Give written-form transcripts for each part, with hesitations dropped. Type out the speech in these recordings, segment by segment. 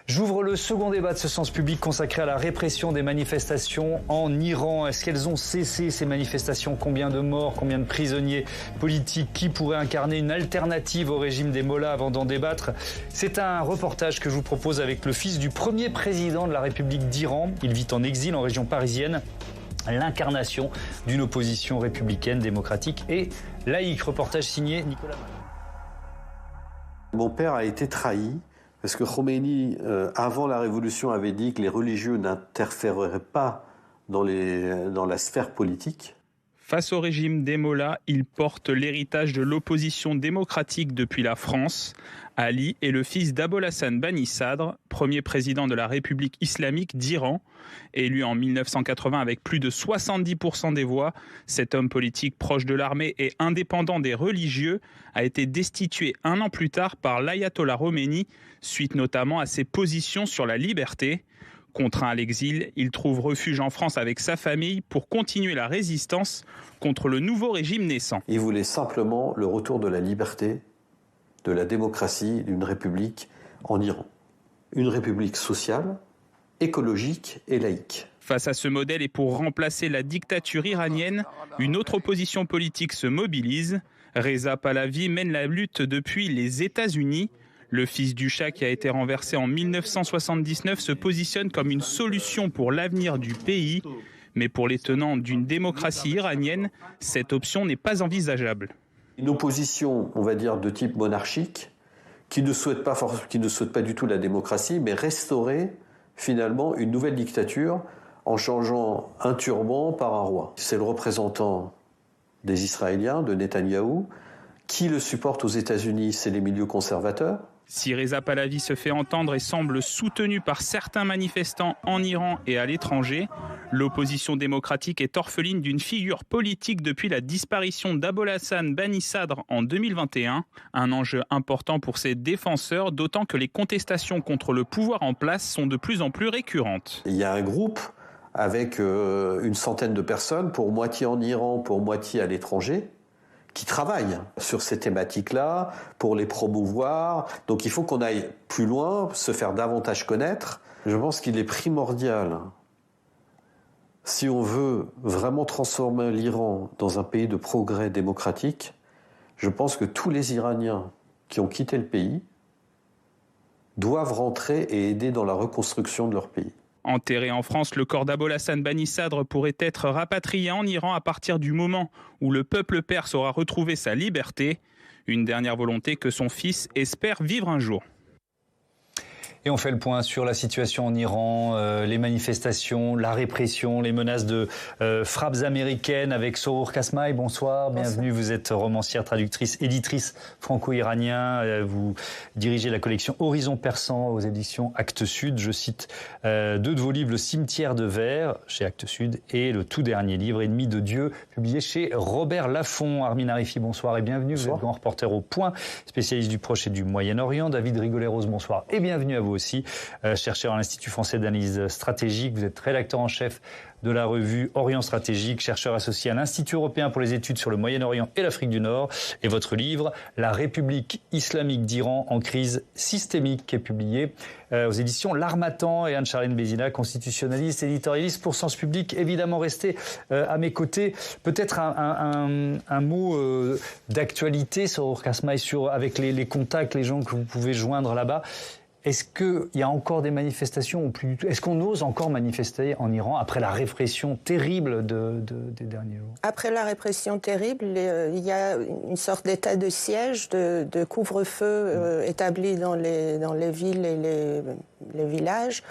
J'ouvre le second débat de ce Sens Public consacré à la répression des manifestations en Iran. Est-ce qu'elles ont cessé ces manifestations? Combien de morts? Combien de prisonniers politiques? Qui pourrait incarner une alternative au régime des mollahs? Avant d'en débattre, c'est un reportage que je vous propose avec le fils du premier président de la République d'Iran. Il vit en exil en région parisienne. L'incarnation d'une opposition républicaine, démocratique et laïque. Reportage signé Nicolas Mallet. Mon père a été trahi. Parce que Khomeini, avant la Révolution, avait dit que les religieux n'interféreraient pas dans la sphère politique. Face au régime des mollahs, il porte l'héritage de l'opposition démocratique depuis la France. Ali est le fils d'Abolhassan Bani Sadr, premier président de la République islamique d'Iran. Élu en 1980 avec plus de 70% des voix, cet homme politique proche de l'armée et indépendant des religieux a été destitué un an plus tard par l'ayatollah Khomeini, suite notamment à ses positions sur la liberté. Contraint à l'exil, il trouve refuge en France avec sa famille pour continuer la résistance contre le nouveau régime naissant. Il voulait simplement le retour de la liberté, de la démocratie, d'une république en Iran. Une république sociale, écologique et laïque. Face à ce modèle et pour remplacer la dictature iranienne, une autre opposition politique se mobilise. Reza Pahlavi mène la lutte depuis les États-Unis. Le fils du Shah qui a été renversé en 1979 se positionne comme une solution pour l'avenir du pays. Mais pour les tenants d'une démocratie iranienne, cette option n'est pas envisageable. Une opposition, on va dire, de type monarchique, qui ne souhaite pas du tout la démocratie, mais restaurer finalement une nouvelle dictature en changeant un turban par un roi. C'est le représentant des Israéliens, de Netanyahou. Qui le supporte aux États-Unis, c'est les milieux conservateurs. Si Reza Pahlavi se fait entendre et semble soutenu par certains manifestants en Iran et à l'étranger, l'opposition démocratique est orpheline d'une figure politique depuis la disparition d'Abolhassan Bani Sadr en 2021. Un enjeu important pour ses défenseurs, d'autant que les contestations contre le pouvoir en place sont de plus en plus récurrentes. Il y a un groupe avec une centaine de personnes, pour moitié en Iran, pour moitié à l'étranger, qui travaillent sur ces thématiques-là, pour les promouvoir. Donc il faut qu'on aille plus loin, se faire davantage connaître. Je pense qu'il est primordial, si on veut vraiment transformer l'Iran dans un pays de progrès démocratique, je pense que tous les Iraniens qui ont quitté le pays doivent rentrer et aider dans la reconstruction de leur pays. Enterré en France, le corps d'Abolhassan Bani Sadr pourrait être rapatrié en Iran à partir du moment où le peuple perse aura retrouvé sa liberté. Une dernière volonté que son fils espère vivre un jour. Et on fait le point sur la situation en Iran, les manifestations, la répression, les menaces de frappes américaines avec Sorour Kasmaï. Bonsoir, bienvenue. Vous êtes romancière, traductrice, éditrice franco-iranien. Vous dirigez la collection Horizon Persan aux éditions Actes Sud. Je cite deux de vos livres, Le cimetière de verre chez Actes Sud et le tout dernier livre, Ennemi de Dieu, publié chez Robert Laffont. Armin Arifi, bonsoir et bienvenue. Bonsoir. Vous êtes grand reporter au Point, spécialiste du Proche et du Moyen-Orient. David Rigolet-Rose, bonsoir et bienvenue à vous aussi, chercheur à l'Institut français d'analyse stratégique. Vous êtes rédacteur en chef de la revue Orient Stratégique, chercheur associé à l'Institut européen pour les études sur le Moyen-Orient et l'Afrique du Nord. Et votre livre, La République islamique d'Iran en crise systémique, qui est publié aux éditions L'Harmattan. Et Anne-Charlène Bézina, constitutionnaliste, éditorialiste pour Sens Public, évidemment restée à mes côtés. Peut-être un mot d'actualité, Sorour Kasmaï, avec les contacts, les gens que vous pouvez joindre là-bas. Est-ce qu'il y a encore des manifestations ou plus du tout? Est-ce qu'on ose encore manifester en Iran après la répression terrible des derniers jours? Après la répression terrible, il y a une sorte d'état de siège, de couvre-feu établi dans les villes et les villages.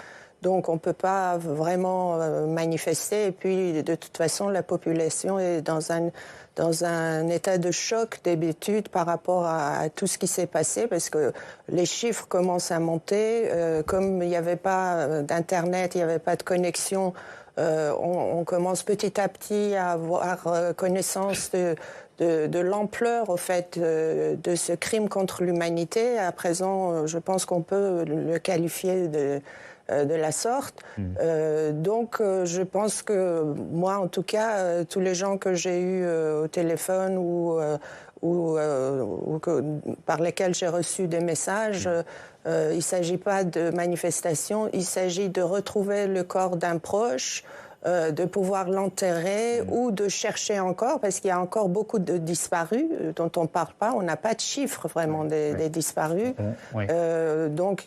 Donc on ne peut pas vraiment manifester. Et puis de toute façon, la population est dans un état de choc d'habitude par rapport à tout ce qui s'est passé, parce que les chiffres commencent à monter. Comme il n'y avait pas d'Internet, il n'y avait pas de connexion, on commence petit à petit à avoir connaissance de l'ampleur, au fait, de ce crime contre l'humanité. À présent, je pense qu'on peut le qualifier de la sorte. Donc, je pense que moi, en tout cas, tous les gens que j'ai eus au téléphone ou par lesquels j'ai reçu des messages Il ne s'agit pas de manifestation, il s'agit de retrouver le corps d'un proche, de pouvoir l'enterrer ou de chercher encore, parce qu'il y a encore beaucoup de disparus dont on ne parle pas. On n'a pas de chiffres vraiment des disparus. Donc,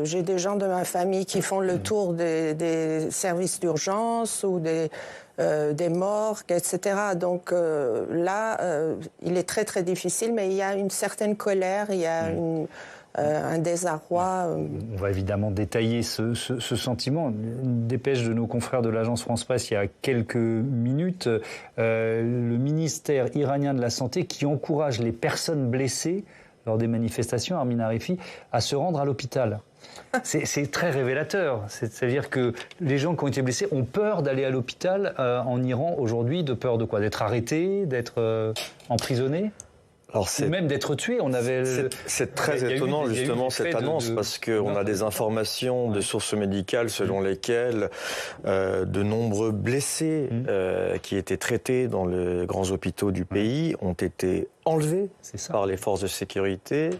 j'ai des gens de ma famille qui font le tour des services d'urgence ou des morgues, etc. Donc là, il est très, très difficile, mais il y a une certaine colère, il y a un désarroi. On va évidemment détailler ce sentiment. Une dépêche de nos confrères de l'agence France-Presse il y a quelques minutes, le ministère iranien de la Santé qui encourage les personnes blessées lors des manifestations, Armin Arifi, à se rendre à l'hôpital. C'est très révélateur. C'est-à-dire que les gens qui ont été blessés ont peur d'aller à l'hôpital en Iran aujourd'hui, de peur de quoi? D'être arrêtés, d'être emprisonnés? Alors ou même d'être tué. C'est très étonnant justement cette annonce parce qu'on a des informations de sources médicales selon lesquelles de nombreux blessés qui étaient traités dans les grands hôpitaux du pays ont été enlevés par les forces de sécurité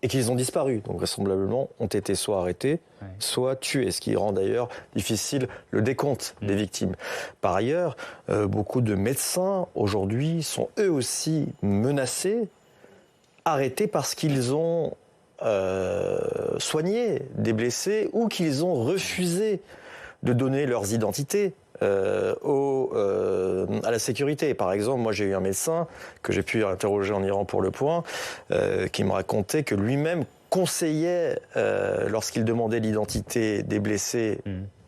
et qu'ils ont disparu. Donc vraisemblablement ont été soit arrêtés, soit tués, ce qui rend d'ailleurs difficile le décompte des victimes. Par ailleurs, beaucoup de médecins aujourd'hui sont eux aussi menacés, arrêtés parce qu'ils ont soigné des blessés ou qu'ils ont refusé de donner leurs identités à la sécurité. Par exemple, moi j'ai eu un médecin que j'ai pu interroger en Iran pour Le Point, qui me racontait que lui-même conseillait, lorsqu'il demandait l'identité des blessés,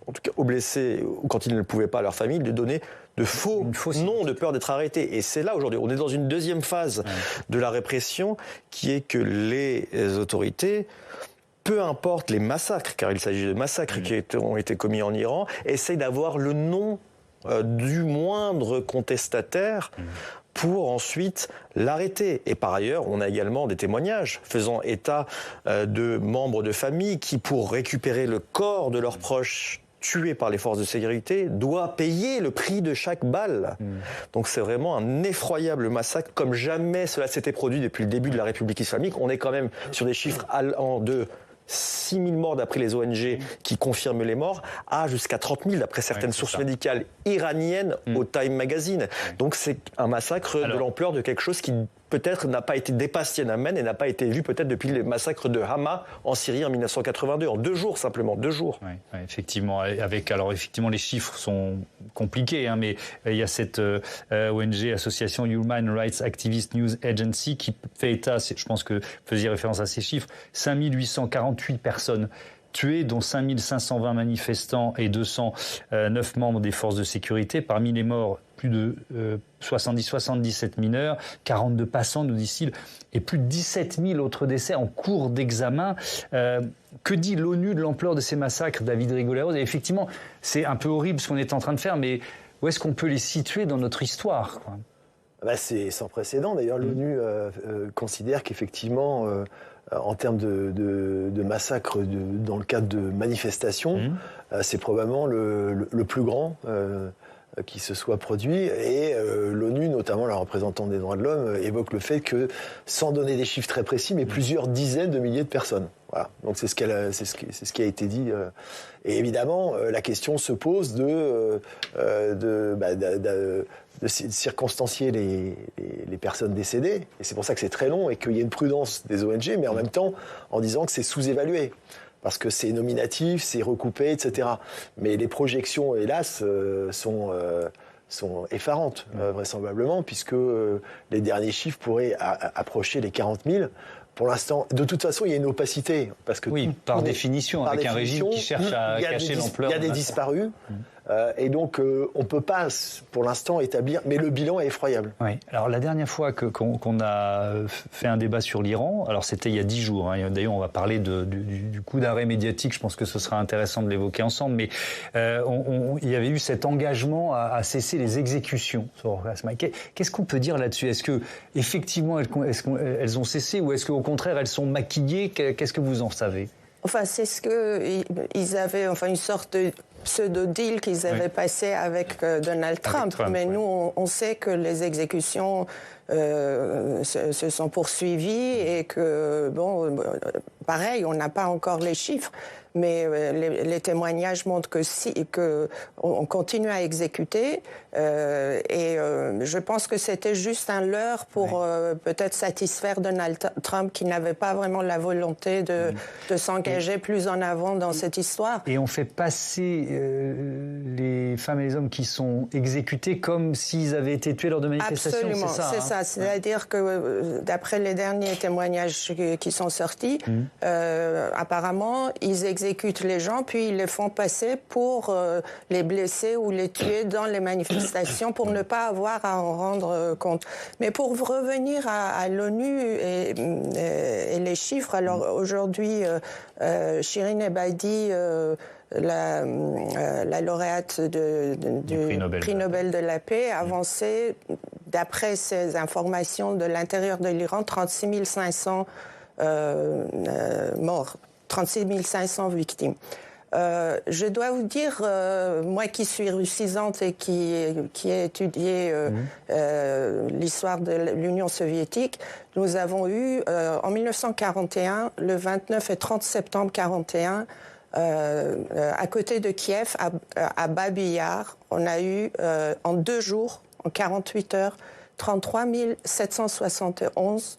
en tout cas aux blessés, ou quand ils ne le pouvaient pas à leur famille, de donner de faux noms de peur d'être arrêtés. Et c'est là aujourd'hui, on est dans une deuxième phase de la répression, qui est que les autorités, peu importe les massacres, car il s'agit de massacres qui ont été commis en Iran, essayent d'avoir le nom du moindre contestataire pour ensuite l'arrêter. Et par ailleurs, on a également des témoignages faisant état de membres de famille qui, pour récupérer le corps de leurs proches tués par les forces de sécurité, doit payer le prix de chaque balle. Donc c'est vraiment un effroyable massacre, comme jamais cela s'était produit depuis le début de la République islamique. On est quand même sur des chiffres allant de 6 000 morts d'après les ONG qui confirment les morts, à jusqu'à 30 000 d'après certaines sources médicales iraniennes au Time Magazine. Donc c'est un massacre de l'ampleur de quelque chose qui peut-être n'a pas été dépassé Yemen et n'a pas été vu peut-être depuis les massacres de Hama en Syrie en 1982, en 2 jours simplement, 2 jours. Oui, effectivement. Alors effectivement, les chiffres sont compliqués, mais il y a cette ONG, association Human Rights Activist News Agency, qui fait état, je pense que vous faisiez référence à ces chiffres, 5 848 personnes tués, dont 5 520 manifestants et 209 membres des forces de sécurité. Parmi les morts, plus de 77 mineurs, 42 passants, nous dit-il, et plus de 17 000 autres décès en cours d'examen. Que dit l'ONU de l'ampleur de ces massacres, David Rigoleros? Et effectivement, c'est un peu horrible ce qu'on est en train de faire, mais où est-ce qu'on peut les situer dans notre histoire, quoi? C'est sans précédent. D'ailleurs, l'ONU considère qu'effectivement, en termes de massacres dans le cadre de manifestations, c'est probablement le plus grand qui se soit produit. Et l'ONU, notamment la représentante des droits de l'homme, évoque le fait que, sans donner des chiffres très précis, mais plusieurs dizaines de milliers de personnes. Voilà. Donc c'est ce qui a été dit. Et évidemment, la question se pose de circonstancier les personnes décédées. Et c'est pour ça que c'est très long et qu'il y a une prudence des ONG, mais en même temps en disant que c'est sous-évalué. Parce que c'est nominatif, c'est recoupé, etc. Mais les projections, hélas, sont effarantes, vraisemblablement, puisque les derniers chiffres pourraient approcher les 40 000. Pour l'instant, de toute façon, il y a une opacité. Parce que par définition, avec un régime qui cherche à cacher l'ampleur. Il y a des disparus. Et donc, on ne peut pas, pour l'instant, établir... Mais le bilan est effroyable. Oui. Alors, la dernière fois qu'on a fait un débat sur l'Iran, alors c'était il y a 10 jours. D'ailleurs, on va parler du coup d'arrêt médiatique. Je pense que ce sera intéressant de l'évoquer ensemble. Mais il y avait eu cet engagement à cesser les exécutions. Qu'est-ce qu'on peut dire là-dessus? Est-ce que effectivement elles ont cessé, ou est-ce qu'au contraire, elles sont maquillées? Qu'est-ce que vous en savez? Enfin, c'est ce qu'ils avaient, une sorte de pseudo-deal qu'ils avaient passé avec Donald Trump. Mais nous, on sait que les exécutions se sont poursuivies et que, pareil, on n'a pas encore les chiffres, mais les témoignages montrent que on continue à exécuter. Et je pense que c'était juste un leurre pour peut-être satisfaire Donald Trump, qui n'avait pas vraiment la volonté de s'engager plus en avant dans cette histoire. Et on fait passer les femmes et les hommes qui sont exécutés comme s'ils avaient été tués lors de manifestations. Absolument, c'est ça. C'est-à-dire que d'après les derniers témoignages qui sont sortis, apparemment, ils exécutent les gens, puis ils les font passer pour les blesser ou les tuer dans les manifestations pour ne pas avoir à en rendre compte. Mais pour revenir à l'ONU et les chiffres, alors aujourd'hui, Shirin Ebadi, la lauréate du prix Nobel de la paix, a avancé, d'après ces informations de l'intérieur de l'Iran, 36 500 morts, 36 500 victimes. Je dois vous dire, moi qui suis russisante et qui ai étudié l'histoire de l'Union soviétique, nous avons eu en 1941, le 29 et 30 septembre 1941, à côté de Kiev, à Babi Yar, on a eu en 2 jours, en 48 heures, 33 771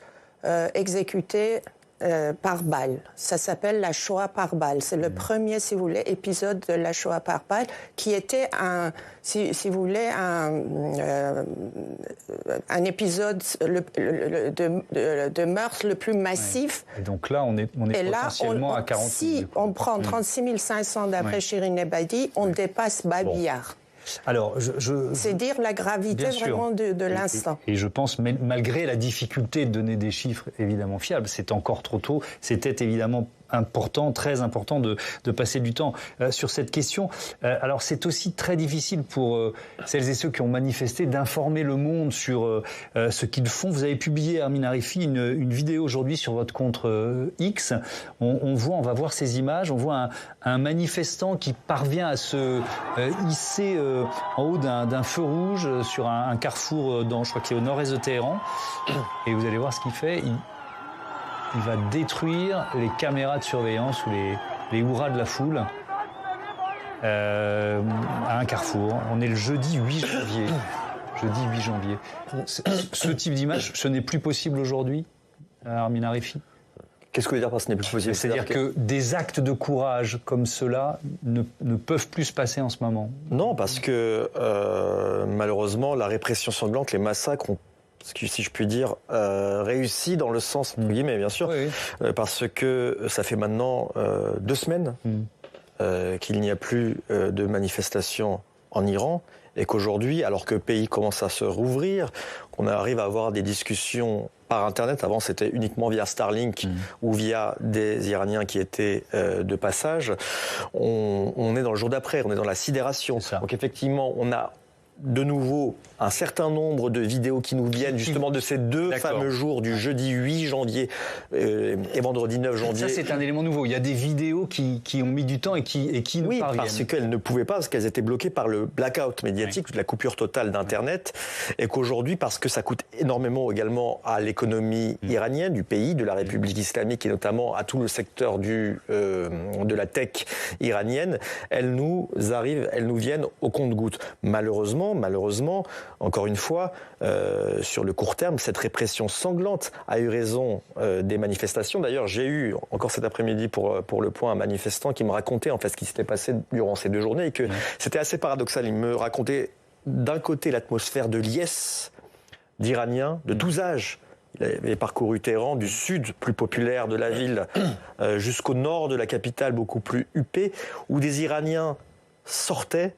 exécutés par balle. Ça s'appelle la Shoah par balle. C'est le premier, si vous voulez, épisode de la Shoah par balle, qui était si vous voulez, un épisode de meurtre le plus massif. Ouais. Et donc là, on est potentiellement à 40 000. Si on prend 36 500 d'après Shirin Ebadi, on dépasse Babi Yar. Alors, c'est dire la gravité vraiment de l'instant. Et je pense, malgré la difficulté de donner des chiffres évidemment fiables, c'est encore trop tôt, c'était évidemment important, très important de passer du temps sur cette question. Alors c'est aussi très difficile pour celles et ceux qui ont manifesté d'informer le monde sur ce qu'ils font. Vous avez publié, Armin Arifi, une vidéo aujourd'hui sur votre compte X. On va voir ces images, on voit un manifestant qui parvient à se hisser en haut d'un feu rouge sur un carrefour, je crois qu'il est au nord-est de Téhéran. Et vous allez voir ce qu'il fait. Il va détruire les caméras de surveillance ou les hurrahs de la foule à un carrefour. On est le jeudi 8 janvier. Ce type d'image, ce n'est plus possible aujourd'hui, Armin Arifi ? Qu'est-ce que vous voulez dire par ce n'est plus possible ? C'est-à-dire que des actes de courage comme cela ne peuvent plus se passer en ce moment. Non, parce que malheureusement, la répression sanglante, les massacres ont, si je puis dire, réussi dans le sens, entre guillemets, bien sûr, parce que ça fait maintenant 2 semaines qu'il n'y a plus de manifestations en Iran, et qu'aujourd'hui, alors que le pays commence à se rouvrir, qu'on arrive à avoir des discussions par Internet. Avant, c'était uniquement via Starlink ou via des Iraniens qui étaient de passage. On est dans le jour d'après, on est dans la sidération. Donc effectivement, on a de nouveau un certain nombre de vidéos qui nous viennent justement de ces 2 fameux jours du jeudi 8 janvier et vendredi 9 janvier. Ça, c'est un élément nouveau. Il y a des vidéos qui ont mis du temps et qui nous parviennent. Oui, parce qu'elles ne pouvaient pas, parce qu'elles étaient bloquées par le blackout médiatique, la coupure totale d'Internet, et qu'aujourd'hui, parce que ça coûte énormément également à l'économie iranienne, du pays, de la République islamique, et notamment à tout le secteur de la tech iranienne, elles nous viennent au compte-gouttes. Malheureusement, encore une fois, sur le court terme, cette répression sanglante a eu raison des manifestations. D'ailleurs, j'ai eu, encore cet après-midi pour Le Point, un manifestant qui me racontait en fait ce qui s'était passé durant ces 2 journées et que c'était assez paradoxal. Il me racontait d'un côté l'atmosphère de liesse d'Iraniens de tous âges. Il avait parcouru Téhéran, du sud plus populaire de la ville jusqu'au nord de la capitale, beaucoup plus huppée, où des Iraniens sortaient.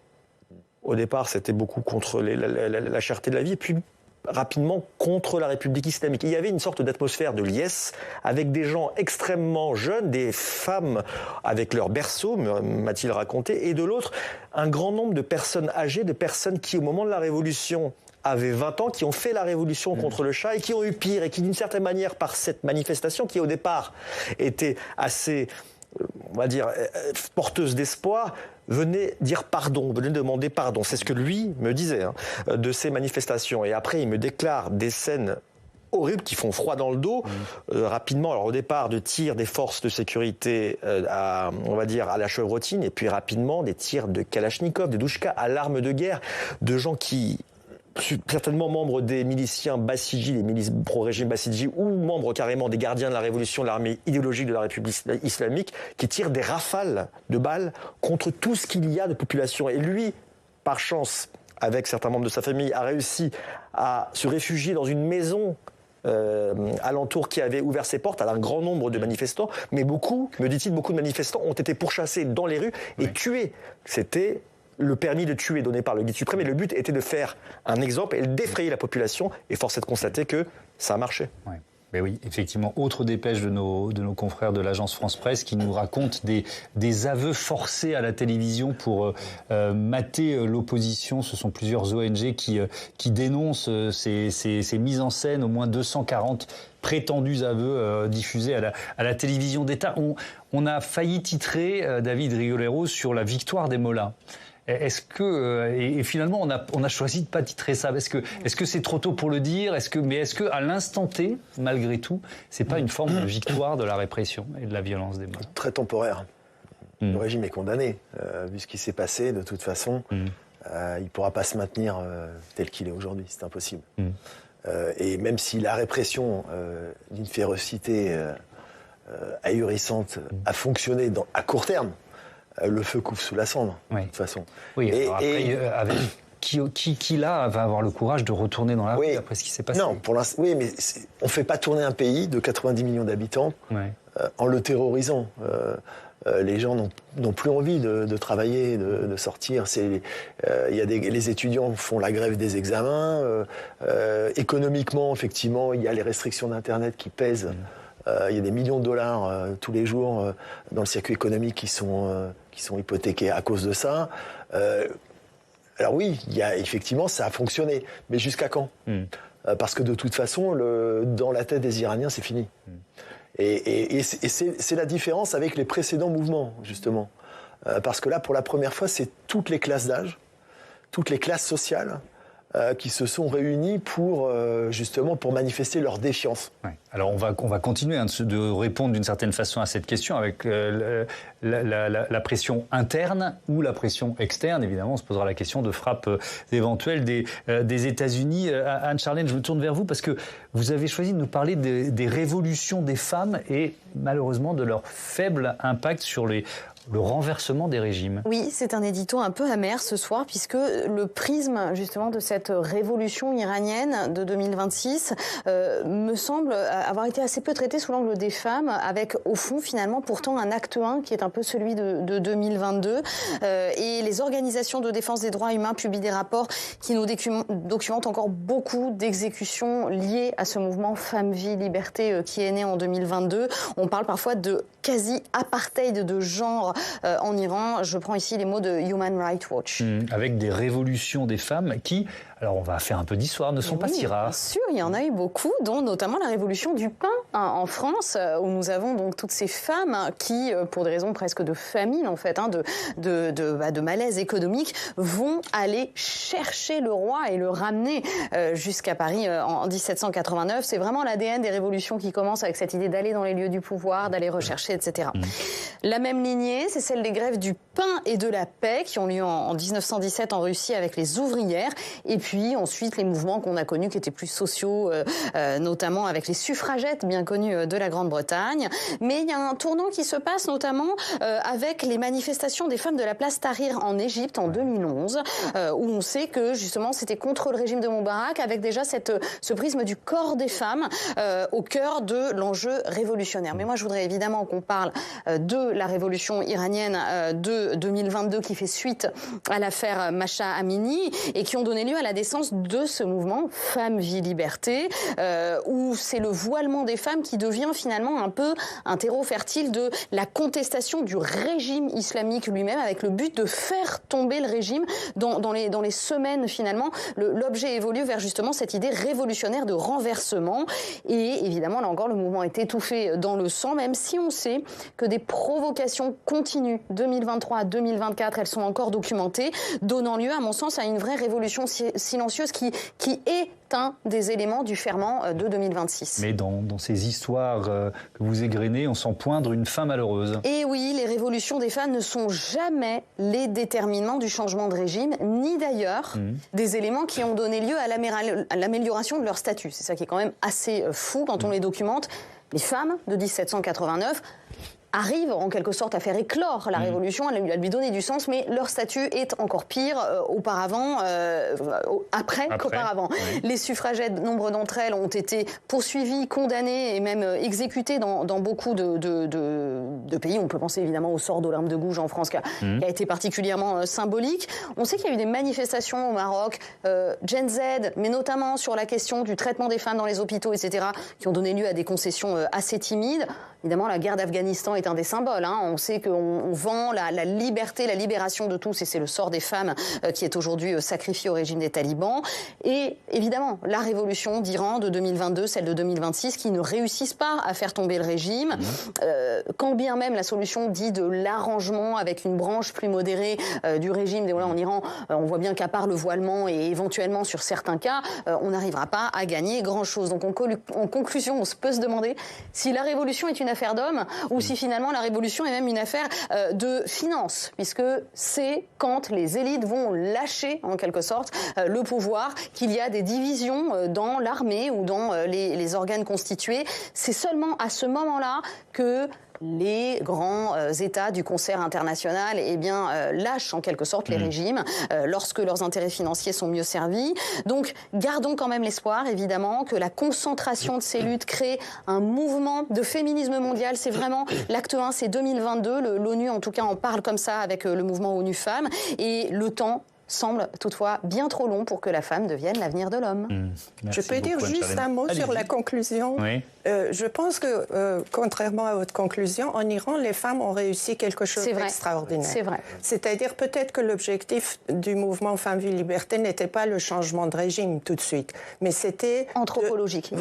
Au départ, c'était beaucoup contre la cherté de la vie, et puis rapidement contre la République islamique. Et il y avait une sorte d'atmosphère de liesse, avec des gens extrêmement jeunes, des femmes avec leur berceau, m'a-t-il raconté, et de l'autre, un grand nombre de personnes âgées, de personnes qui, au moment de la Révolution, avaient 20 ans, qui ont fait la révolution contre le Shah et qui ont eu pire, et qui, d'une certaine manière, par cette manifestation, qui au départ était assez, on va dire, porteuse d'espoir, venait dire pardon, venait demander pardon. C'est ce que lui me disait de ces manifestations. Et après, il me déclare des scènes horribles qui font froid dans le dos. Rapidement, alors au départ, de tirs des forces de sécurité on va dire, à la chevrotine, et puis rapidement, des tirs de Kalachnikov, de Douchka, à l'arme de guerre, de gens qui, certainement membres des miliciens Basiji, les milices pro-régime Basiji, ou membres carrément des gardiens de la révolution, de l'armée idéologique de la République islamique, qui tirent des rafales de balles contre tout ce qu'il y a de population. Et lui, par chance, avec certains membres de sa famille, a réussi à se réfugier dans une maison alentour qui avait ouvert ses portes à un grand nombre de manifestants, mais beaucoup, me dit-il, beaucoup de manifestants ont été pourchassés dans les rues et tués. C'était le permis de tuer donné par le guide suprême, et le but était de faire un exemple et d'effrayer la population, et force est de constater que ça a marché. Ouais. Mais oui, effectivement, autre dépêche de nos confrères de l'agence France Presse qui nous racontent des aveux forcés à la télévision pour mater l'opposition. Ce sont plusieurs ONG qui dénoncent ces mises en scène, au moins 240 prétendus aveux diffusés à la télévision d'État. On a failli titrer, David Rigolero, sur la victoire des Mollahs. Est-ce que et finalement on a choisi de pas titrer ça? Est-ce que c'est trop tôt pour le dire? Est-ce que à l'instant T, malgré tout, c'est pas une forme de victoire de la répression et de la violence des Mollahs? Très temporaire. Le régime est condamné, vu ce qui s'est passé. De toute façon, il pourra pas se maintenir tel qu'il est aujourd'hui. C'est impossible. Et même si la répression d'une férocité ahurissante a fonctionné à court terme, le feu couvre sous la cendre, de toute façon. Oui, avec qui là va avoir le courage de retourner dans la rue après ce qui s'est passé? Non, pour l'instant, oui, mais on ne fait pas tourner un pays de 90 millions d'habitants en le terrorisant. Les gens n'ont plus envie de travailler, de sortir. Les étudiants font la grève des examens. Économiquement, effectivement, il y a les restrictions d'Internet qui pèsent. Il y a des millions de dollars tous les jours dans le circuit économique qui sont hypothéqués à cause de ça. Alors oui, effectivement, ça a fonctionné. Mais jusqu'à quand? Parce que de toute façon, dans la tête des Iraniens, c'est fini. Et c'est la différence avec les précédents mouvements, justement. Parce que là, pour la première fois, c'est toutes les classes d'âge, toutes les classes sociales qui se sont réunis pour manifester leur défiance. Ouais. Alors on va continuer de répondre d'une certaine façon à cette question avec la pression interne ou la pression externe. Évidemment, on se posera la question de frappe éventuelle des États-Unis. Anne-Charlène, je me tourne vers vous parce que vous avez choisi de nous parler des révolutions des femmes et malheureusement de leur faible impact sur le renversement des régimes. Oui, c'est un édito un peu amer ce soir puisque le prisme justement de cette révolution iranienne de 2026 me semble avoir été assez peu traité sous l'angle des femmes, avec au fond finalement pourtant un acte 1 qui est un peu celui de 2022 et les organisations de défense des droits humains publient des rapports qui nous documentent encore beaucoup d'exécutions liées à ce mouvement Femmes, Vie, Liberté qui est né en 2022. On parle parfois de quasi-apartheid de genre en Iran. Je prends ici les mots de Human Rights Watch. Avec des révolutions des femmes qui, alors on va faire un peu d'histoire, ne sont pas si rares. Bien sûr, il y en a eu beaucoup, dont notamment la révolution du pain en France, où nous avons donc toutes ces femmes qui, pour des raisons presque de famine en fait, de malaise économique, vont aller chercher le roi et le ramener jusqu'à Paris en 1789. C'est vraiment l'ADN des révolutions qui commence avec cette idée d'aller dans les lieux du pouvoir, d'aller rechercher, etc. La même lignée, c'est celle des grèves du pain et de la paix qui ont lieu en 1917 en Russie avec les ouvrières. Et puis ensuite les mouvements qu'on a connus qui étaient plus sociaux, notamment avec les suffragettes bien connues de la Grande-Bretagne. Mais il y a un tournant qui se passe notamment avec les manifestations des femmes de la place Tahrir en Égypte en 2011, où on sait que justement c'était contre le régime de Moubarak, avec déjà ce prisme du corps des femmes au cœur de l'enjeu révolutionnaire. Mais moi je voudrais évidemment qu'on parle de la révolution iranienne de 2022 qui fait suite à l'affaire Mahsa Amini et qui ont donné lieu à la naissance de ce mouvement Femmes, Vie, Liberté, où c'est le voilement des femmes qui devient finalement un peu un terreau fertile de la contestation du régime islamique lui-même, avec le but de faire tomber le régime. Dans les semaines finalement, l'objet évolue vers justement cette idée révolutionnaire de renversement. Et évidemment, là encore, le mouvement est étouffé dans le sang, même si on sait que des provocations continuent 2023 à 2024, elles sont encore documentées, donnant lieu, à mon sens, à une vraie révolution silencieuse qui est un des éléments du ferment de 2026. Mais dans ces histoires que vous égrenez, on sent poindre une fin malheureuse. Et oui, les révolutions des femmes ne sont jamais les déterminants du changement de régime, ni d'ailleurs des éléments qui ont donné lieu à l'amélioration de leur statut. C'est ça qui est quand même assez fou quand on les documente. Les femmes de 1789 arrivent en quelque sorte à faire éclore la Révolution, à lui donner du sens, mais leur statut est encore pire après qu'auparavant. Oui. Les suffragettes, nombre d'entre elles ont été poursuivies, condamnées et même exécutées dans beaucoup de pays. On peut penser évidemment au sort d'Olympe de Gouges en France qui a été particulièrement symbolique. On sait qu'il y a eu des manifestations au Maroc, Gen Z, mais notamment sur la question du traitement des femmes dans les hôpitaux, etc., qui ont donné lieu à des concessions assez timides. Évidemment, la guerre d'Afghanistan est un des symboles. On sait qu'on vend la liberté, la libération de tous, et c'est le sort des femmes qui est aujourd'hui sacrifié au régime des talibans. Et évidemment, la révolution d'Iran de 2022, celle de 2026, qui ne réussissent pas à faire tomber le régime. Quand bien même la solution dit de l'arrangement avec une branche plus modérée du régime en Iran, on voit bien qu'à part le voilement et éventuellement sur certains cas, on n'arrivera pas à gagner grand-chose. Donc en conclusion, on peut se demander si la révolution est une affaire d'hommes ou si finalement la révolution est même une affaire de finances, puisque c'est quand les élites vont lâcher en quelque sorte le pouvoir qu'il y a des divisions dans l'armée ou dans les organes constitués. C'est seulement à ce moment-là que les grands États du concert international lâchent en quelque sorte les régimes lorsque leurs intérêts financiers sont mieux servis. Donc gardons quand même l'espoir évidemment que la concentration de ces luttes crée un mouvement de féminisme mondial. C'est vraiment l'acte 1, c'est 2022. L'ONU en tout cas en parle comme ça avec le mouvement ONU Femmes, et le temps semble toutefois bien trop long pour que la femme devienne l'avenir de l'homme. Je peux dire juste un mot sur la conclusion. Oui. Je pense que, contrairement à votre conclusion, en Iran, les femmes ont réussi quelque chose d'extraordinaire. C'est vrai. C'est-à-dire peut-être que l'objectif du mouvement Femmes, Vie, Liberté n'était pas le changement de régime tout de suite, mais c'était anthropologique.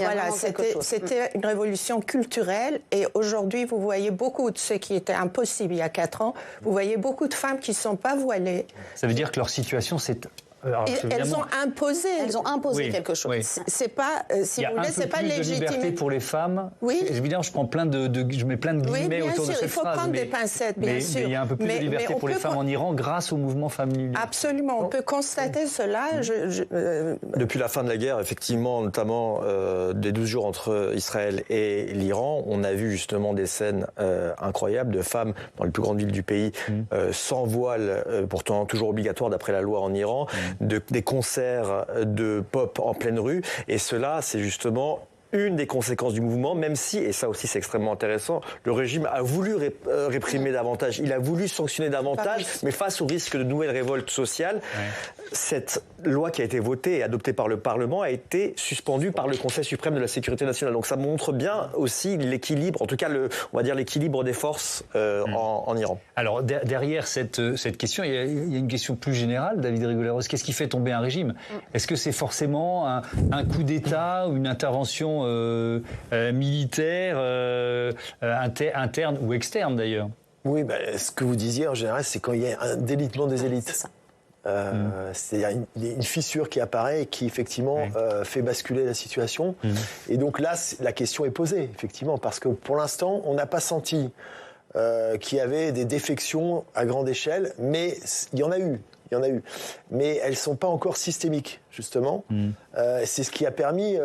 C'était une révolution culturelle, et aujourd'hui, vous voyez beaucoup de ce qui était impossible il y a 4 ans. Vous voyez beaucoup de femmes qui ne sont pas voilées. Ça veut dire que leur situation, s'est... Elles ont imposé. Elles ont imposé quelque chose. Oui. C'est pas, si vous voulez, c'est pas légitime. Il y a un peu plus de liberté pour les femmes. Oui. Évidemment, je mets plein de guillemets autour de cette phrase. Il faut prendre des pincettes, bien sûr. Mais il y a un peu plus de liberté pour les femmes en Iran grâce au mouvement Femmes Libres. Absolument, on peut constater cela. Depuis la fin de la guerre, effectivement, notamment des 12 jours entre Israël et l'Iran, on a vu justement des scènes incroyables de femmes dans les plus grandes villes du pays, sans voile, pourtant toujours obligatoire d'après la loi en Iran, des concerts de pop en pleine rue, et cela, c'est justement une des conséquences du mouvement, même si, et ça aussi c'est extrêmement intéressant, le régime a voulu réprimer davantage, il a voulu sanctionner davantage, mais face au risque de nouvelles révoltes sociales, cette loi qui a été votée et adoptée par le Parlement a été suspendue par le Conseil suprême de la sécurité nationale. Donc ça montre bien aussi l'équilibre, en tout cas on va dire l'équilibre des forces en Iran. Alors derrière cette question, il y a une question plus générale, David Rigoleros. Qu'est-ce qui fait tomber un régime ? Est-ce que c'est forcément un coup d'État ou une intervention militaire, interne ou externe d'ailleurs ? Oui, ce que vous disiez en général, c'est quand il y a un délitement des élites. C'est ça. C'est-à-dire une fissure qui apparaît et qui effectivement fait basculer la situation. Et donc là, la question est posée, effectivement, parce que pour l'instant, on n'a pas senti qu'il y avait des défections à grande échelle, mais il y en a eu. Mais elles ne sont pas encore systémiques, justement. C'est ce qui a permis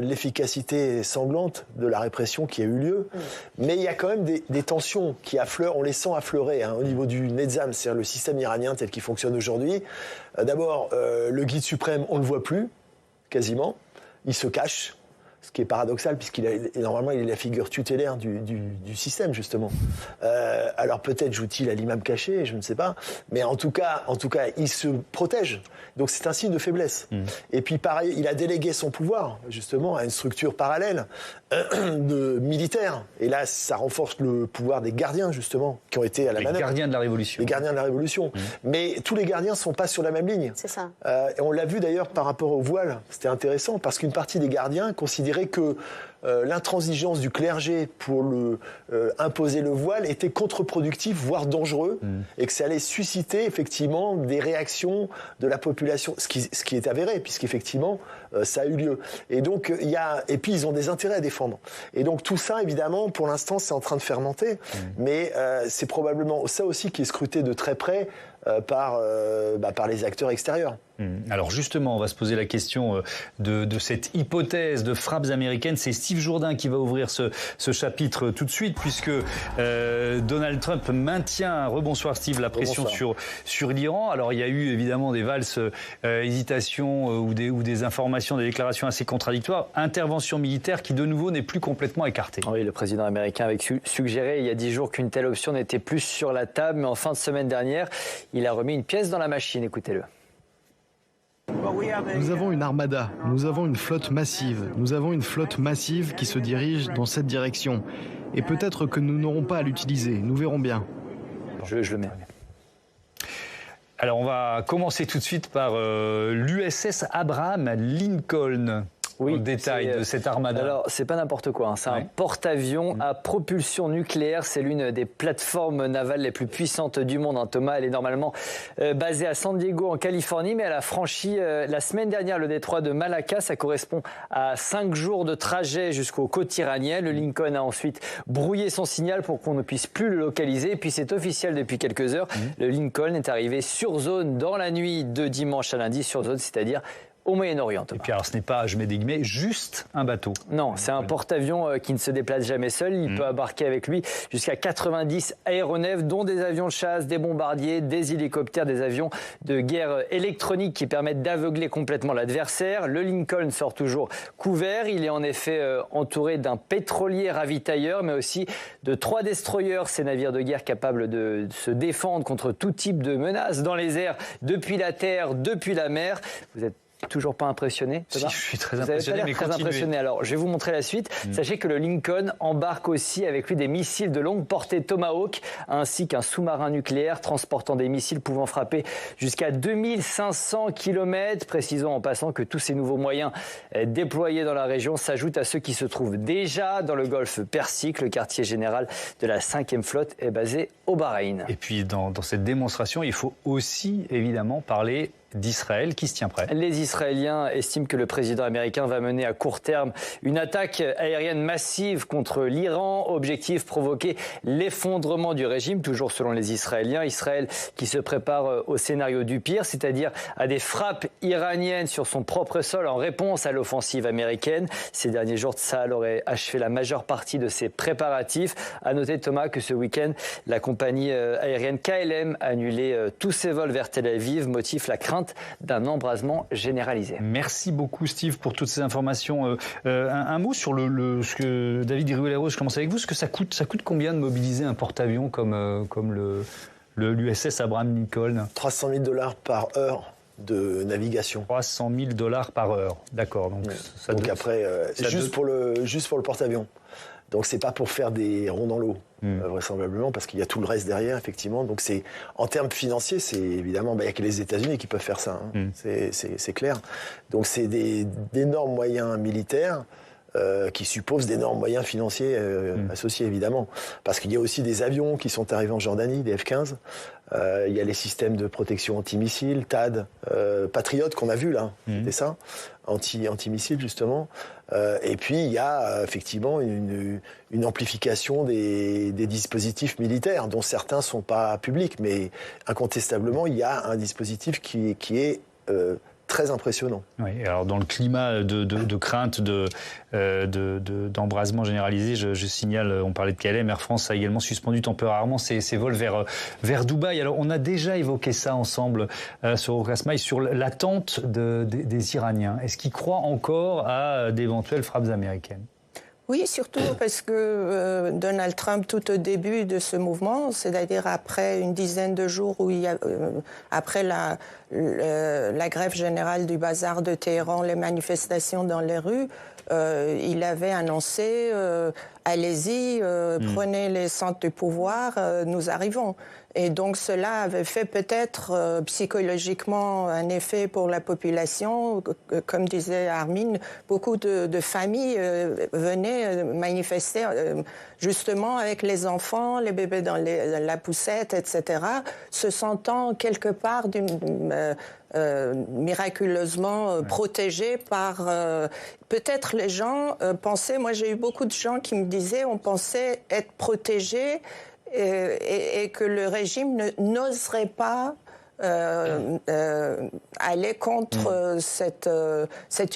l'efficacité sanglante de la répression qui a eu lieu. Mais il y a quand même des tensions qui affleurent, on les sent affleurer au niveau du Nizam, c'est-à-dire le système iranien tel qu'il fonctionne aujourd'hui. D'abord, le guide suprême, on ne le voit plus, quasiment. Il se cache. Ce qui est paradoxal, normalement, il est la figure tutélaire du système, justement. Alors peut-être joue-t-il à l'imam caché, je ne sais pas. Mais en tout cas, il se protège. Donc c'est un signe de faiblesse. Et puis pareil, il a délégué son pouvoir, justement, à une structure parallèle militaire. Et là, ça renforce le pouvoir des gardiens, justement, qui ont été à la manœuvre. Les gardiens de la Révolution. Les gardiens de la Révolution. Mais tous les gardiens ne sont pas sur la même ligne. C'est ça. Et on l'a vu d'ailleurs par rapport au voile. C'était intéressant, parce qu'une partie des gardiens considéraient que l'intransigeance du clergé pour imposer le voile était contre-productif, voire dangereux, et que ça allait susciter effectivement des réactions de la population, ce qui est avéré, puisqu'effectivement ça a eu lieu. Et donc et puis ils ont des intérêts à défendre. Et donc tout ça, évidemment, pour l'instant, c'est en train de fermenter, mais c'est probablement ça aussi qui est scruté de très près par les acteurs extérieurs. Alors justement, on va se poser la question de cette hypothèse de frappes américaines. C'est Steve Jourdain qui va ouvrir ce chapitre tout de suite, puisque Donald Trump maintient, rebonsoir Steve, la pression sur l'Iran. Alors il y a eu évidemment des valses hésitations ou des informations, des déclarations assez contradictoires. Intervention militaire qui de nouveau n'est plus complètement écartée. Oui, le président américain avait suggéré il y a 10 jours qu'une telle option n'était plus sur la table, mais en fin de semaine dernière, il a remis une pièce dans la machine. Écoutez-le. Nous avons une armada, nous avons une flotte massive. Nous avons une flotte massive qui se dirige dans cette direction. Et peut-être que nous n'aurons pas à l'utiliser, nous verrons bien. Je le mets. Alors on va commencer tout de suite par l'USS Abraham Lincoln. Oui, au détail de cette armada. Alors, c'est pas n'importe quoi. C'est un porte-avions à propulsion nucléaire. C'est l'une des plateformes navales les plus puissantes du monde. Thomas, elle est normalement basée à San Diego, en Californie, mais elle a franchi la semaine dernière le détroit de Malacca. Ça correspond à 5 jours de trajet jusqu'aux côtes iraniennes. Le Lincoln a ensuite brouillé son signal pour qu'on ne puisse plus le localiser. Et puis, c'est officiel depuis quelques heures. Le Lincoln est arrivé sur zone dans la nuit de dimanche à lundi, sur zone, c'est-à-dire au Moyen-Orient. Et puis alors ce n'est pas, je mets des guillemets, juste un bateau. Non, c'est un porte-avions qui ne se déplace jamais seul. Il peut embarquer avec lui jusqu'à 90 aéronefs, dont des avions de chasse, des bombardiers, des hélicoptères, des avions de guerre électronique qui permettent d'aveugler complètement l'adversaire. Le Lincoln sort toujours couvert. Il est en effet entouré d'un pétrolier ravitailleur, mais aussi de 3 destroyers, ces navires de guerre capables de se défendre contre tout type de menaces dans les airs, depuis la terre, depuis la mer. Vous êtes toujours pas impressionné, Thomas ? Si, je suis très impressionné, mais très impressionné. Alors, je vais vous montrer la suite. Sachez que le Lincoln embarque aussi avec lui des missiles de longue portée Tomahawk, ainsi qu'un sous-marin nucléaire transportant des missiles pouvant frapper jusqu'à 2500 km. Précisons en passant que tous ces nouveaux moyens déployés dans la région s'ajoutent à ceux qui se trouvent déjà dans le golfe Persique. Le quartier général de la 5e flotte est basé au Bahreïn. Et puis, dans cette démonstration, il faut aussi, évidemment, parler d'Israël qui se tient prêt. Les Israéliens estiment que le président américain va mener à court terme une attaque aérienne massive contre l'Iran. Objectif, provoquer l'effondrement du régime, toujours selon les Israéliens. Israël qui se prépare au scénario du pire, c'est-à-dire à des frappes iraniennes sur son propre sol en réponse à l'offensive américaine. Ces derniers jours, Tsahal aurait achevé la majeure partie de ses préparatifs. À noter, Thomas, que ce week-end, la compagnie aérienne KLM a annulé tous ses vols vers Tel Aviv, motif la crainte d'un embrasement généralisé. Merci beaucoup Steve pour toutes ces informations. Un mot sur ce que David Riguelero, je commence avec vous. Ce que ça coûte combien de mobiliser un porte-avions comme l'USS Abraham Lincoln ? $300 000 par heure de navigation. $300 000 par heure, d'accord. Donc, juste pour le porte-avions. Donc c'est pas pour faire des ronds dans l'eau, vraisemblablement, parce qu'il y a tout le reste derrière, effectivement. Donc c'est, en termes financiers, c'est évidemment, il n'y a que les États-Unis qui peuvent faire ça, c'est clair. Donc c'est d'énormes moyens militaires qui supposent d'énormes moyens financiers associés, évidemment. Parce qu'il y a aussi des avions qui sont arrivés en Jordanie, des F-15. Il y a les systèmes de protection anti-missiles, THAAD, Patriot qu'on a vu là, c'était ça, anti-missiles justement. Et puis il y a effectivement une amplification des dispositifs militaires, dont certains ne sont pas publics, mais incontestablement il y a un dispositif qui est très impressionnant. Oui, alors dans le climat de crainte d'embrasement généralisé, je signale, on parlait de KLM, Air France a également suspendu temporairement ses vols vers Dubaï. Alors on a déjà évoqué ça ensemble sur Eurocasmaï, sur l'attente des Iraniens. Est-ce qu'ils croient encore à d'éventuelles frappes américaines ? Oui, surtout parce que Donald Trump, tout au début de ce mouvement, c'est-à-dire après une dizaine de jours où après la grève générale du bazar de Téhéran, les manifestations dans les rues, il avait annoncé allez-y, prenez les centres du pouvoir, nous arrivons. Et donc cela avait fait peut-être psychologiquement un effet pour la population. Comme disait Armin, beaucoup de familles venaient manifester justement avec les enfants, les bébés dans la poussette, etc., se sentant quelque part miraculeusement protégés par... peut-être les gens pensaient... Moi, j'ai eu beaucoup de gens qui me disaient on pensait être protégés et que le régime n'oserait pas aller contre cet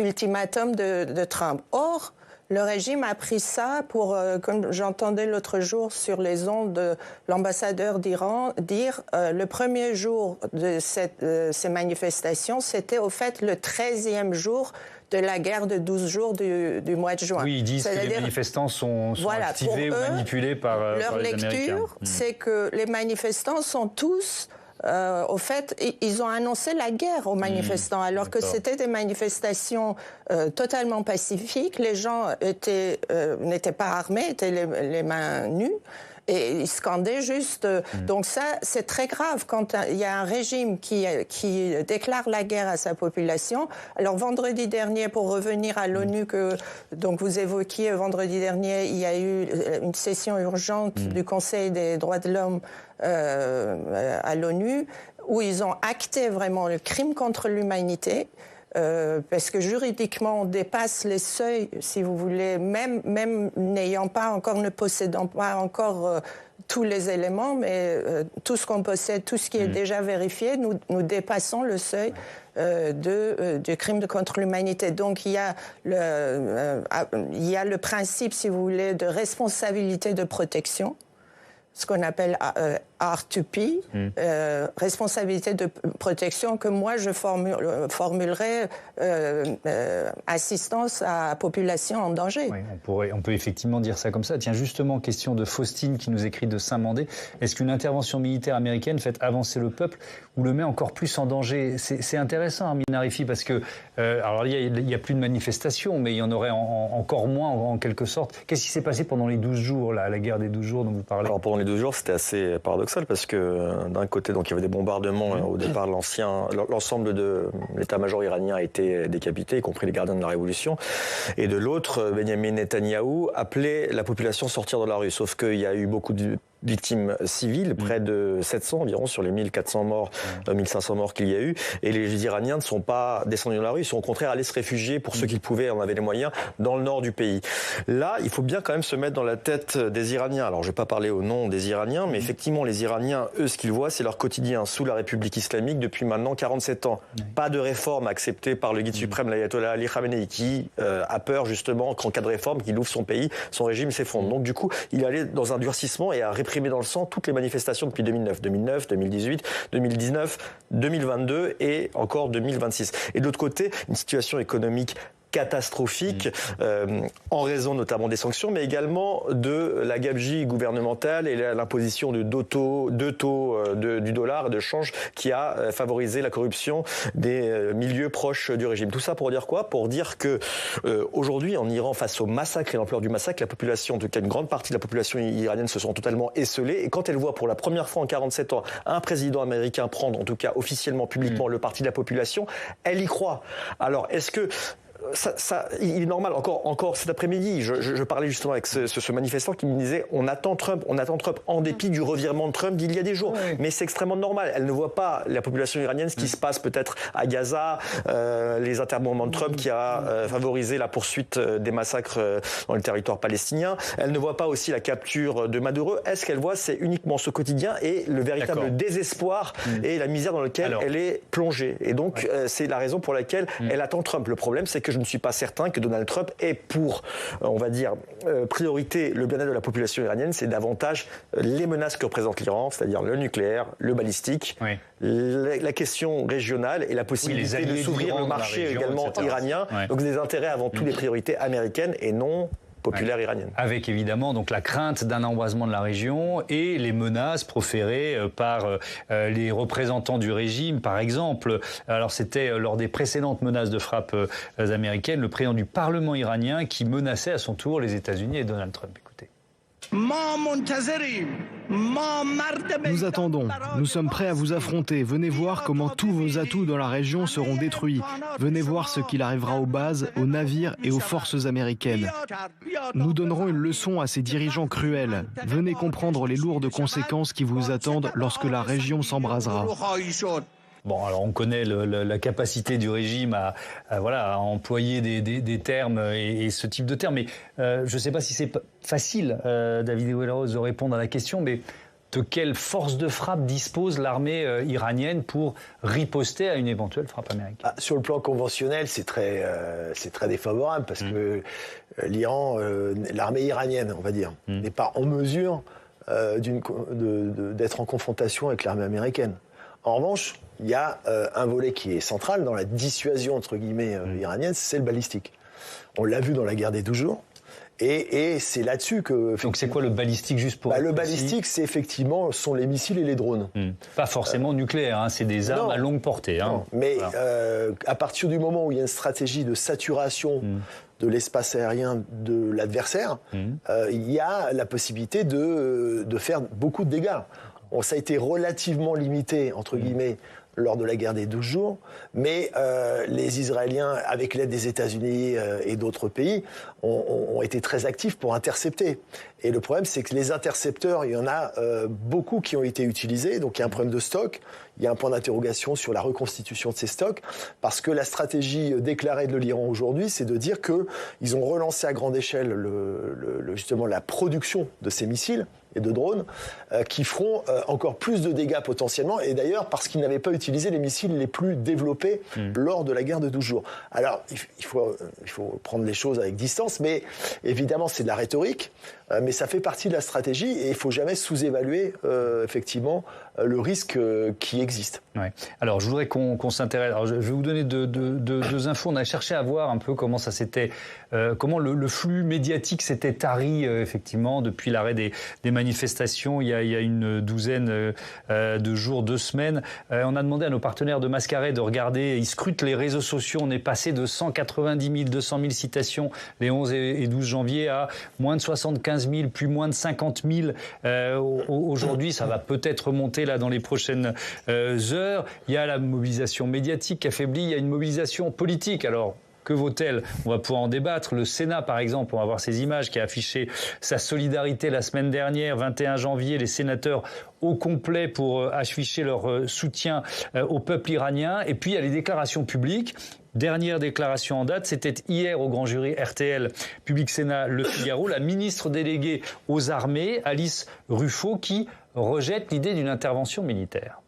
ultimatum de Trump. Or, le régime a pris ça pour, comme j'entendais l'autre jour sur les ondes de l'ambassadeur d'Iran dire, le premier jour de ces manifestations, c'était au fait le 13e jour de la guerre de 12 jours du mois de juin. Oui, ils disent que les manifestants sont activés ou manipulés par leur les Américains. Leur lecture, c'est que les manifestants sont tous... au fait, ils ont annoncé la guerre aux manifestants, alors que c'était des manifestations totalement pacifiques. Les gens n'étaient pas armés, étaient les mains nues. Et ils scandaient juste. Donc ça, c'est très grave quand il y a un régime qui déclare la guerre à sa population. Alors vendredi dernier, pour revenir à l'ONU que donc vous évoquiez, vendredi dernier, il y a eu une session urgente du Conseil des droits de l'homme à l'ONU où ils ont acté vraiment le crime contre l'humanité. Parce que juridiquement, on dépasse les seuils, si vous voulez, même n'ayant pas encore, ne possédant pas encore tous les éléments, mais tout ce qu'on possède, tout ce qui est déjà vérifié, nous dépassons le seuil du crime contre l'humanité. Donc il y a le principe, si vous voulez, de responsabilité de protection, ce qu'on appelle R2P, responsabilité de protection, que moi je formulerais assistance à la population en danger. Oui, on peut effectivement dire ça comme ça. Tiens, justement, question de Faustine qui nous écrit de Saint-Mandé. Est-ce qu'une intervention militaire américaine fait avancer le peuple ou le met encore plus en danger? C'est intéressant, Armin Arifi, parce que alors il y a plus de manifestations, mais il y en aurait encore moins en quelque sorte. Qu'est-ce qui s'est passé pendant les 12 jours, la guerre des 12 jours dont vous parlez? Alors pendant les 12 jours, c'était assez paradoxal parce que d'un côté, donc il y avait des bombardements. Au départ, l'ensemble de l'état-major iranien a été décapité, y compris les gardiens de la révolution. Et de l'autre, Benjamin Netanyahou appelait la population à sortir de la rue. Sauf qu'il y a eu beaucoup de victimes civiles, près de 700 environ sur les 1400 morts, 1500 morts qu'il y a eu. Et les Iraniens ne sont pas descendus dans la rue, ils sont au contraire allés se réfugier pour ceux qu'ils pouvaient, en avaient les moyens, dans le nord du pays. Là, il faut bien quand même se mettre dans la tête des Iraniens. Alors, je ne vais pas parler au nom des Iraniens, mais effectivement, les Iraniens, eux, ce qu'ils voient, c'est leur quotidien sous la République islamique depuis maintenant 47 ans. Pas de réforme acceptée par le guide suprême, l'ayatollah Ali Khamenei, qui a peur justement qu'en cas de réforme, qu'il ouvre son pays, son régime s'effondre. Donc, du coup, il est allé dans un durcissement et a réprimé dans le sang toutes les manifestations depuis 2009, 2018, 2019, 2022 et encore 2026. Et de l'autre côté, une situation économique catastrophique en raison notamment des sanctions, mais également de la gabegie gouvernementale et l'imposition de deux taux du dollar et de change qui a favorisé la corruption des milieux proches du régime. Tout ça pour dire quoi? Pour dire que aujourd'hui en Iran, face au massacre et l'ampleur du massacre, la population, en tout cas une grande partie de la population iranienne se sont totalement esseulées, et quand elle voit pour la première fois en 47 ans un président américain prendre, en tout cas officiellement, publiquement, le parti de la population, elle y croit. Alors est-ce que il est normal, encore cet après-midi, je parlais justement avec ce manifestant qui me disait on attend Trump en dépit du revirement de Trump d'il y a des jours. Oui. Mais c'est extrêmement normal. Elle ne voit pas, la population iranienne, ce qui se passe peut-être à Gaza, les intermouvements de Trump qui a favorisé la poursuite des massacres dans le territoire palestinien. Elle ne voit pas aussi la capture de Maduro. Est-ce qu'elle voit, c'est uniquement ce quotidien et le véritable désespoir et la misère dans laquelle elle est plongée. Et donc, c'est la raison pour laquelle elle attend Trump. Le problème, c'est que je ne suis pas certain que Donald Trump ait pour, on va dire, priorité le bien-être de la population iranienne. C'est davantage les menaces que représente l'Iran, c'est-à-dire le nucléaire, le balistique, la question régionale et la possibilité de s'ouvrir le marché région, également etc. iranien. Donc des intérêts avant tout des priorités américaines et non populaire iranienne. Avec évidemment donc la crainte d'un embrasement de la région et les menaces proférées par les représentants du régime, par exemple. Alors c'était lors des précédentes menaces de frappe américaines, le président du Parlement iranien qui menaçait à son tour les États-Unis et Donald Trump. Écoutez. Nous attendons, nous sommes prêts à vous affronter. Venez voir comment tous vos atouts dans la région seront détruits. Venez voir ce qu'il arrivera aux bases, aux navires et aux forces américaines. Nous donnerons une leçon à ces dirigeants cruels. Venez comprendre les lourdes conséquences qui vous attendent lorsque la région s'embrasera. Bon, alors on connaît la capacité du régime à employer des termes et ce type de termes, mais je ne sais pas si c'est facile, David Ouellerose, de répondre à la question, mais de quelle force de frappe dispose l'armée iranienne pour riposter à une éventuelle frappe américaine? Sur le plan conventionnel, c'est très défavorable parce que l'Iran, l'armée iranienne, on va dire, n'est pas en mesure d'être en confrontation avec l'armée américaine. En revanche, il y a un volet qui est central dans la dissuasion, entre guillemets, iranienne, c'est le balistique. On l'a vu dans la guerre des 12 jours. Et c'est là-dessus que... Donc c'est quoi le balistique, juste pour... Le balistique, c'est effectivement sont les missiles et les drones. Pas forcément nucléaire, hein, c'est des armes à longue portée. Hein. Non, mais à partir du moment où il y a une stratégie de saturation de l'espace aérien de l'adversaire, il y a la possibilité de faire beaucoup de dégâts. Ça a été relativement limité, entre guillemets, lors de la guerre des 12 jours, mais les Israéliens, avec l'aide des États-Unis et d'autres pays, ont été très actifs pour intercepter. Et le problème, c'est que les intercepteurs, il y en a beaucoup qui ont été utilisés, donc il y a un problème de stock, il y a un point d'interrogation sur la reconstitution de ces stocks, parce que la stratégie déclarée de l'Iran aujourd'hui, c'est de dire qu'ils ont relancé à grande échelle justement la production de ces missiles et de drones qui feront encore plus de dégâts potentiellement, et d'ailleurs parce qu'ils n'avaient pas utilisé les missiles les plus développés lors de la guerre de 12 jours. Alors, il faut prendre les choses avec distance, mais évidemment, c'est de la rhétorique, mais ça fait partie de la stratégie, et il ne faut jamais sous-évaluer effectivement le risque qui existe. Ouais. Alors, je voudrais qu'on s'intéresse. Alors, je vais vous donner deux infos. On a cherché à voir un peu comment ça s'était, comment le flux médiatique s'était tari effectivement depuis l'arrêt des manifestations il y a une douzaine de jours, 2 semaines. On a demandé à nos partenaires de Mascaret de regarder. Ils scrutent les réseaux sociaux. On est passé de 190 000, 200 000 citations les 11 et 12 janvier à moins de 75 000, puis moins de 50 000 aujourd'hui. Ça va peut-être monter là dans les prochaines heures. Il y a la mobilisation médiatique qui affaiblit. Il y a une mobilisation politique. Alors, que vaut-elle? On va pouvoir en débattre. Le Sénat, par exemple, on va voir ces images, qui a affiché sa solidarité la semaine dernière, 21 janvier, les sénateurs au complet pour afficher leur soutien au peuple iranien. Et puis, il y a les déclarations publiques. Dernière déclaration en date, c'était hier au grand jury RTL, Public Sénat, Le Figaro, la ministre déléguée aux armées, Alice Ruffo, qui rejette l'idée d'une intervention militaire.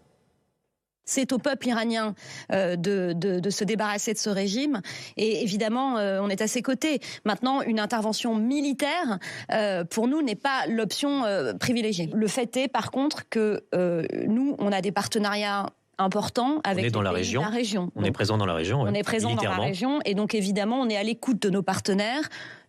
C'est au peuple iranien de se débarrasser de ce régime. Et évidemment, on est à ses côtés. Maintenant, une intervention militaire, pour nous, n'est pas l'option privilégiée. Le fait est, par contre, que nous, on a des partenariats importants avec la région. On est présent dans la région. On est présent dans la région. Et donc, évidemment, on est à l'écoute de nos partenaires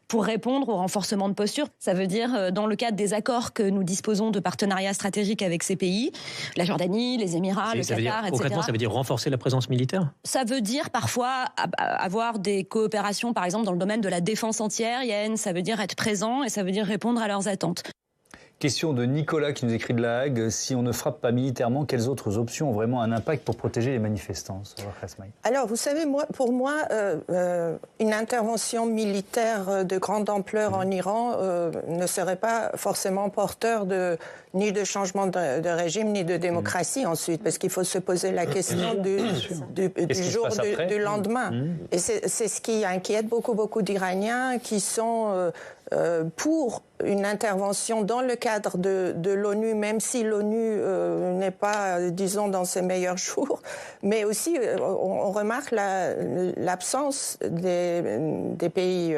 pour répondre au renforcement de posture. Ça veut dire, dans le cadre des accords que nous disposons de partenariats stratégiques avec ces pays, la Jordanie, les Émirats, le Qatar, etc. Concrètement, ça veut dire renforcer la présence militaire? Ça veut dire parfois avoir des coopérations, par exemple, dans le domaine de la défense antiaérienne. Ça veut dire être présent et ça veut dire répondre à leurs attentes. Question de Nicolas qui nous écrit de La Hague. Si on ne frappe pas militairement, quelles autres options ont vraiment un impact pour protéger les manifestants? Alors, vous savez, pour moi, une intervention militaire de grande ampleur en Iran ne serait pas forcément porteur ni de changement de régime, ni de démocratie ensuite, parce qu'il faut se poser la question du jour du lendemain. Et c'est ce qui inquiète beaucoup d'Iraniens qui sont pour une intervention dans le cadre de l'ONU, même si l'ONU n'est pas, disons, dans ses meilleurs jours, mais aussi on remarque l'absence des pays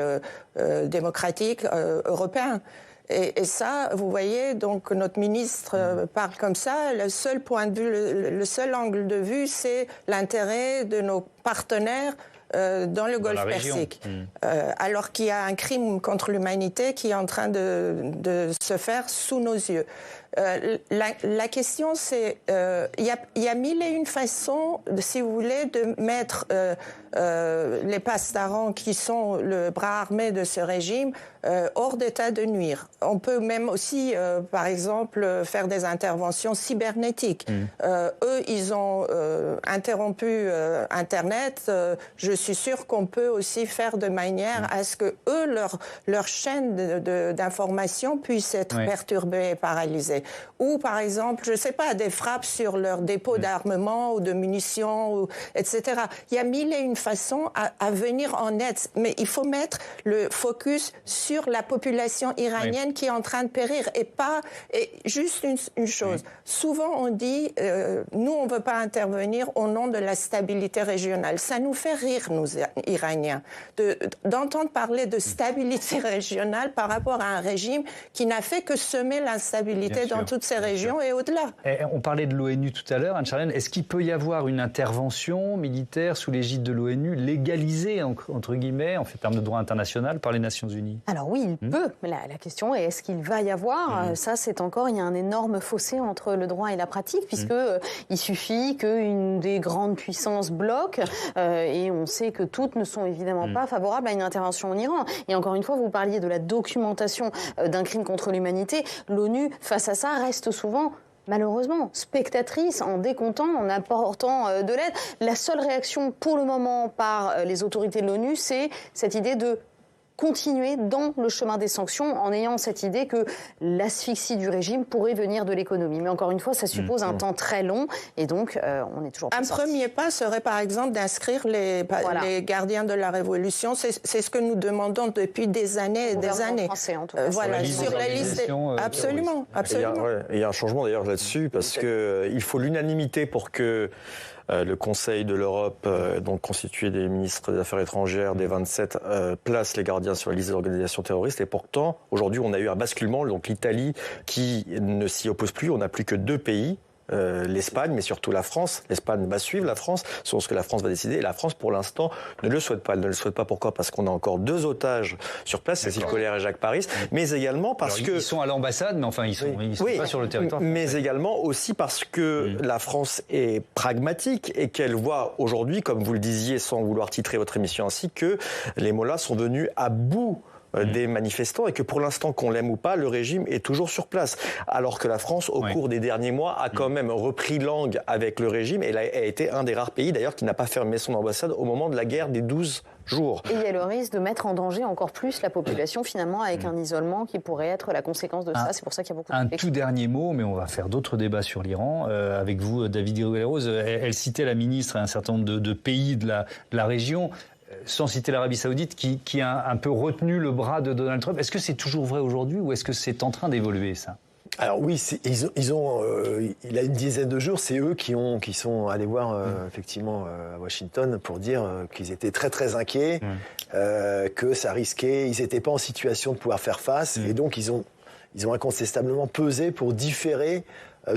démocratiques européens. Et ça, vous voyez, donc notre ministre parle comme ça. Le seul point de vue, le seul angle de vue, c'est l'intérêt de nos partenaires dans le Golfe Persique. Alors qu'il y a un crime contre l'humanité qui est en train de se faire sous nos yeux. La question, c'est il y a mille et une façons, si vous voulez, de mettre les pastarans qui sont le bras armé de ce régime hors d'état de nuire. On peut même aussi, par exemple, faire des interventions cybernétiques. Eux, ils ont interrompu Internet. Je suis sûre qu'on peut aussi faire de manière à ce que eux, leur chaîne d'information puisse être perturbée et paralysée. Ou, par exemple, je ne sais pas, des frappes sur leur dépôt d'armement ou de munitions, etc. Il y a mille et une façons à venir en aide. Mais il faut mettre le focus sur la population iranienne qui est en train de périr. Et juste une chose. Souvent, on dit, nous, on ne veut pas intervenir au nom de la stabilité régionale. Ça nous fait rire, nous, Iraniens, d'entendre parler de stabilité régionale par rapport à un régime qui n'a fait que semer l'instabilité dans toutes ces régions et au-delà. On parlait de l'ONU tout à l'heure, Anne-Charlène. Est-ce qu'il peut y avoir une intervention militaire sous l'égide de l'ONU légalisée, entre guillemets, en termes de droit international, par les Nations Unies? Alors oui, il peut. Mais la question est, est-ce qu'il va y avoir Ça, c'est encore, il y a un énorme fossé entre le droit et la pratique, puisque il suffit qu'une des grandes puissances bloque, et on sait que toutes ne sont évidemment pas favorables à une intervention en Iran. Et encore une fois, vous parliez de la documentation d'un crime contre l'humanité. L'ONU, face à ça, reste souvent, malheureusement, spectatrice, en décomptant, en apportant de l'aide. La seule réaction pour le moment par les autorités de l'ONU, c'est cette idée de continuer dans le chemin des sanctions en ayant cette idée que l'asphyxie du régime pourrait venir de l'économie. Mais encore une fois, ça suppose un temps très long et donc on est toujours pas sorti. Un premier pas serait par exemple d'inscrire les gardiens de la Révolution. C'est ce que nous demandons depuis des années et des années. Français, en tout cas. Voilà, sur la liste. Absolument, absolument. Il y a un changement d'ailleurs là-dessus parce qu'il faut l'unanimité pour que le Conseil de l'Europe, donc constitué des ministres des Affaires étrangères des 27, place les gardiens sur la liste des organisations terroristes. Et pourtant, aujourd'hui, on a eu un basculement. Donc l'Italie qui ne s'y oppose plus. On n'a plus que 2 pays. L'Espagne, mais surtout la France. L'Espagne va suivre la France, selon ce que la France va décider. Et la France, pour l'instant, ne le souhaite pas. Elle ne le souhaite pas. Pourquoi ? Parce qu'on a encore 2 otages sur place, Cécile Collère et Jacques Paris, mais également parce que... Ils sont à l'ambassade, mais enfin, ils sont pas sur le territoire français. Mais également aussi parce que la France est pragmatique et qu'elle voit aujourd'hui, comme vous le disiez, sans vouloir titrer votre émission ainsi, que les mollahs sont venus à bout des manifestants et que pour l'instant, qu'on l'aime ou pas, le régime est toujours sur place. Alors que la France, au cours des derniers mois, a quand même repris langue avec le régime et a été un des rares pays d'ailleurs qui n'a pas fermé son ambassade au moment de la guerre des 12 jours. Et il y a le risque de mettre en danger encore plus la population finalement avec un isolement qui pourrait être la conséquence de ça. C'est pour ça qu'il y a beaucoup de réflexions. Un tout dernier mot, mais on va faire d'autres débats sur l'Iran. Avec vous, David Higuera-Rose, elle citait la ministre et un certain nombre de pays de la région, sans citer l'Arabie Saoudite, qui a un peu retenu le bras de Donald Trump. Est-ce que c'est toujours vrai aujourd'hui ou est-ce que c'est en train d'évoluer, ça ? Alors oui, il a une dizaine de jours, c'est eux qui sont allés voir effectivement à Washington pour dire qu'ils étaient très très inquiets, que ça risquait, ils n'étaient pas en situation de pouvoir faire face, et donc ils ont incontestablement pesé pour différer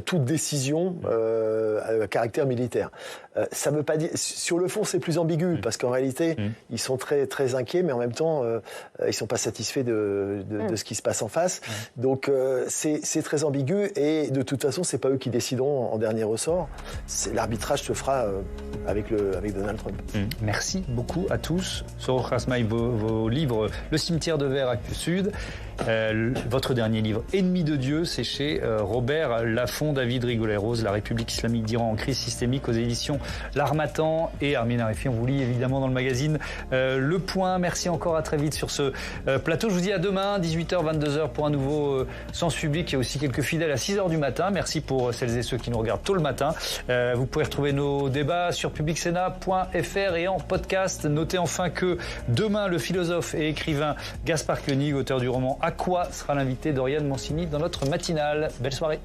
toute décision à caractère militaire. Ça veut pas dire... Sur le fond, c'est plus ambigu, parce qu'en réalité, ils sont très, très inquiets, mais en même temps, ils sont pas satisfaits de ce qui se passe en face. Donc, c'est très ambigu, et de toute façon, c'est pas eux qui décideront en dernier ressort. L'arbitrage se fera avec Donald Trump. Merci beaucoup à tous. Sorour Khasmaï, vos livres « Le cimetière de verre Actes Sud », votre dernier livre « Ennemi de Dieu », c'est chez Robert Laffont, David Higuera-Rose, La République islamique d'Iran en crise systémique, aux éditions L'Harmattan, et Armin Arifi. On vous lit évidemment dans le magazine Le Point. Merci encore, à très vite sur ce plateau. Je vous dis à demain, 18h, 22h pour un nouveau Sens Public. Il y a aussi quelques fidèles à 6h du matin. Merci pour celles et ceux qui nous regardent tôt le matin. Vous pouvez retrouver nos débats sur publicsénat.fr et en podcast. Notez enfin que demain, le philosophe et écrivain Gaspard Koenig, auteur du roman À quoi, sera l'invité d'Oriane Mancini dans notre matinale. Belle soirée.